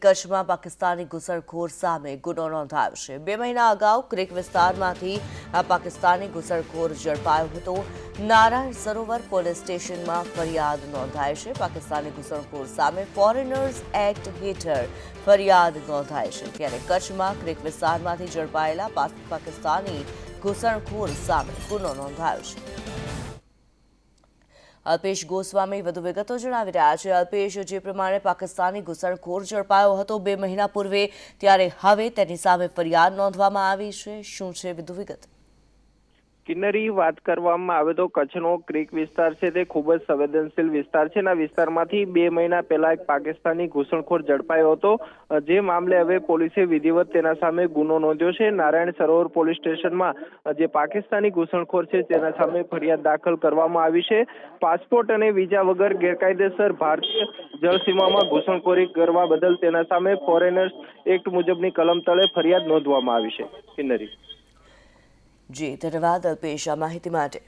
કચ્છમાં પાકિસ્તાની ઘૂસણખોર સામે ગુનો નોંધાયો છે। 2 મહિના અગાઉ ક્રીક વિસ્તારમાંથી આ પાકિસ્તાની ઘૂસણખોર ઝડપાયો હતો। નારાયણ સરોવર પોલીસ સ્ટેશનમાં ફરિયાદ નોંધાઈ છે। પાકિસ્તાની ઘૂસણખોર સામે ફોરેનર્સ એક્ટ હેઠળ ફરિયાદ નોંધાઈ છે, ત્યારે કચ્છમાં ક્રીક વિસ્તારમાંથી ઝડપાયેલા પાકિસ્તાની ઘૂસણખોર સામે ગુનો નોંધાયો છે। અલ્પેશ ગોસ્વામી વધુ વિગતો જણાવી રહ્યા છે। અલ્પેશ, જે પ્રમાણે પાકિસ્તાની ઘૂસણખોર ઝડપાયો હતો 2 મહિના પૂર્વે, ત્યારે હવે તેની સામે ફરિયાદ નોંધવામાં આવી છે, શું છે વધુ વિગત? કિન્નરી, વાત કરવામાં આવે તો કચ્છનો ક્રીક વિસ્તાર છે તે ખૂબ જ સંવેદનશીલ વિસ્તાર છે। આ વિસ્તારમાંથી 2 મહિના પહેલા એક પાકિસ્તાની ઘૂસણખોર ઝડપાયો હતો, જે મામલે હવે પોલીસે વિધિવત તેના સામે ગુનો નોંધ્યો છે। નારાયણ સરોવર પોલીસ સ્ટેશનમાં જે પાકિસ્તાની ઘૂસણખોર છે તેના સામે ફરિયાદ દાખલ કરવામાં આવી છે। પાસપોર્ટ અને વિઝા વગર ગેરકાયદેસર ભારતીય જળસીમામાં ઘૂસણખોરી કરવા બદલ તેના સામે ફોરેનર્સ એક્ટ મુજબની કલમ તળે ફરિયાદ નોંધવામાં આવી છે। કિન્નરી, જી ધન્યવાદ અલ્પેશ આ માહિતી માટે।